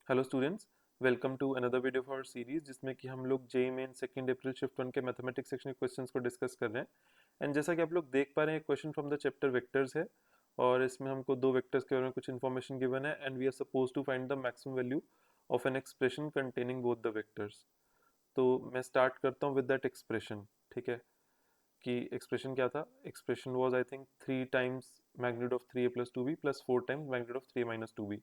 Hello students, welcome to another video for series जिसमें कि हम लोग JEE Main second April shift 1 के मैथमेटिक्स सेक्शन के क्वेश्चंस को डिस्कस कर रहे हैं। एंड जैसा कि आप लोग देख पा रहे हैं, question from the chapter vectors है और इसमें हमको दो वेक्टर्स के बारे में कुछ इन्फॉर्मेशन गिवन है and we are suppose to find the maximum value of an expression containing both the vectors. तो मैं स्टार्ट करता हूँ विद दैट एक्सप्रेशन। ठीक है, कि एक्सप्रेशन क्या था? Expression was I think 3 times magnitude of 3a plus 2b plus 4 times magnitude of 3a minus 2b।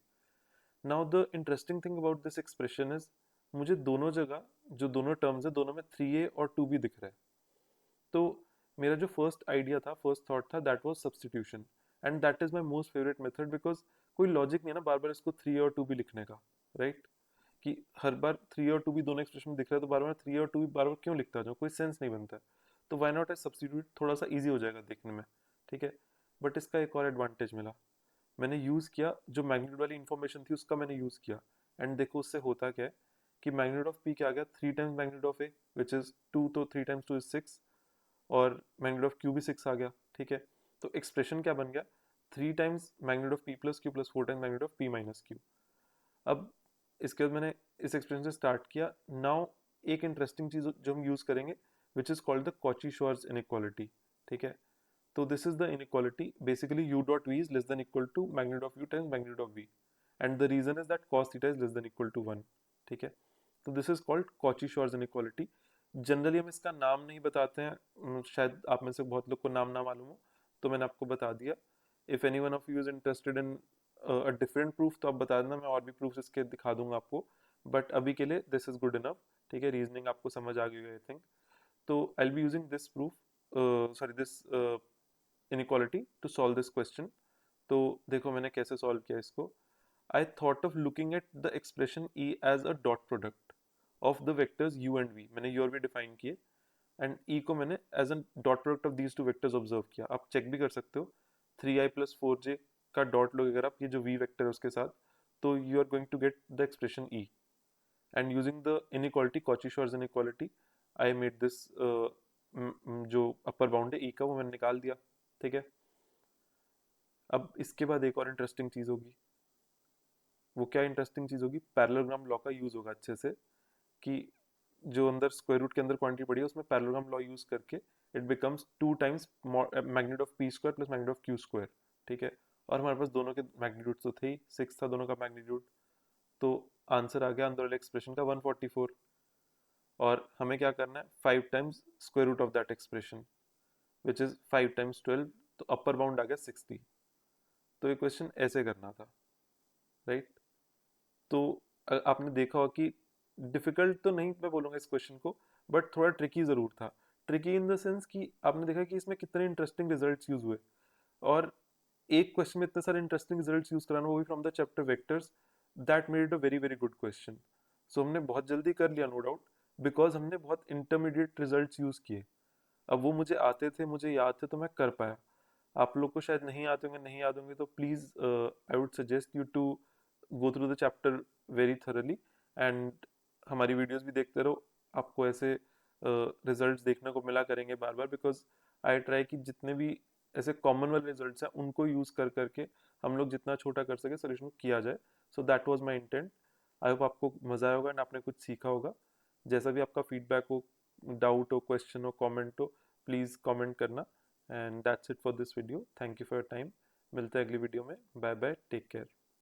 Now the interesting thing about this expression is, मुझे दोनों जगह जो दोनों टर्म्स है दोनों में 3a और 2b दिख रहा है। तो मेरा जो फर्स्ट आइडिया था, फर्स्ट थॉट था, that was substitution and that is my most favourite method because कोई लॉजिक नहीं है ना बार बार इसको 3a और 2b लिखने का, राइट? कि हर बार 3a और 2b दोनों एक्सप्रेशन में दिख रहा है तो बार बार 3a और 2b बार बार क्यों लिखता जाऊँ, कोई सेंस नहीं बनता है। तो व्हाई नॉट आई सब्स्टिट्यूट, थोड़ा सा ईजी हो जाएगा देखने में। ठीक है, बट इसका एक और एडवांटेज मिला, मैंने यूज़ किया जो मैग्नीट्यूड वाली इन्फॉर्मेशन थी उसका मैंने यूज़ किया। एंड देखो उससे होता क्या है कि मैग्नीट्यूड ऑफ पी क्या आ गया, 3 times magnitude of A which is 2, तो 3 टाइम्स 2 इज 6 और मैग्नीट्यूड ऑफ क्यू भी 6 आ गया। ठीक है, तो एक्सप्रेशन क्या बन गया, 3 times magnitude of P plus Q plus 4 times magnitude of P minus Q. अब इसके बाद मैंने इस एक्सप्रेशन से स्टार्ट किया। नाउ एक इंटरेस्टिंग चीज़ जो हम यूज़ करेंगे which is called the Cauchy-Schwarz inequality. ठीक है, तो this is the inequality. Basically, u dot v is less than equal to magnitude of u times magnitude of v, and the reason is that cos theta is less than equal to 1. ठीक है, तो this is called Cauchy-Schwarz inequality. Generally हम इसका नाम नहीं बताते हैं, शायद आप में से बहुत लोग को नाम ना मालूम हो, तो मैंने आपको बता दिया। If any one of you is interested in a different proof तो आप बता देना, मैं और भी प्रूफ इसके दिखा दूंगा आपको, बट अभी के लिए दिस इज गुड इनफ। ठीक है, रीजनिंग आपको समझ आ गई आई थिंक। तो I will be using this proof, sorry this inequality to solve this question। तो देखो मैंने कैसे सॉल्व किया इसको। I thought of looking at the expression e as a dot product of the vectors u and v, मैंने u और v define किए and e को मैंने as a dot product of these two vectors observe किया। आप check भी कर सकते हो, 3i प्लस 4j का डॉट लोगे अगर आप ये जो v वेक्टर है उसके साथ, तो you are going to get the expression e। And using the inequality, Cauchy Schwarz inequality, I made this जो अपर बाउंड है e का वो मैंने निकाल दिया। ठीक है, अब इसके बाद एक और इंटरेस्टिंग चीज होगी। वो क्या इंटरेस्टिंग चीज होगी? पैरेललोग्राम लॉ का यूज होगा अच्छे से, कि जो अंदर स्क्वायर रूट के अंदर क्वांटिटी पड़ी है उसमें पैरेललोग्राम लॉ यूज करके it becomes 2 times magnitude of P square plus magnitude of Q square. ठीक है, और हमारे पास दोनों के मैग्नीट्यूड तो थे ही, 6 था दोनों का मैग्नीट्यूड, तो आंसर आ गया अंदर वाले एक्सप्रेशन का 144। और हमें क्या करना है, 5 times square root of that expression which is 5 times 12, तो अपर बाउंड आ गया 60। तो ये क्वेश्चन ऐसे करना था, राइट? तो आपने देखा होगा कि डिफिकल्ट तो नहीं मैं बोलूँगा इस क्वेश्चन को, बट थोड़ा ट्रिकी ज़रूर था। ट्रिकी इन द सेंस कि आपने देखा कि इसमें कितने इंटरेस्टिंग रिजल्ट्स यूज हुए, और एक क्वेश्चन में इतने सारे इंटरेस्टिंग रिजल्ट्स यूज कराना, वो भी from the chapter vectors, that made it a very very good question. So हमने बहुत जल्दी कर लिया, नो डाउट, बिकॉज हमने बहुत इंटरमीडिएट रिजल्ट्स यूज किए। अब वो मुझे आते थे, मुझे याद थे, तो मैं कर पाया। आप लोग को शायद नहीं आते होंगे, नहीं याद होंगे, तो please I would suggest you to go through the chapter very thoroughly and हमारी वीडियोस भी देखते रहो। आपको ऐसे रिजल्ट्स देखने को मिला करेंगे बार बार, बिकॉज आई ट्राई कि जितने भी ऐसे कॉमन वाले रिजल्ट्स हैं उनको यूज़ कर करके हम लोग जितना छोटा कर सके सोल्यूशन किया जाए। So that was my intent. I hope आपको मज़ा आया होगा एंड आपने कुछ सीखा होगा। जैसा भी आपका फीडबैक हो, डाउट हो, क्वेश्चन हो, कमेंट हो, प्लीज़ कमेंट करना। And that's it for this video. Thank you for your time. मिलते हैं अगली वीडियो में। Bye bye, take care.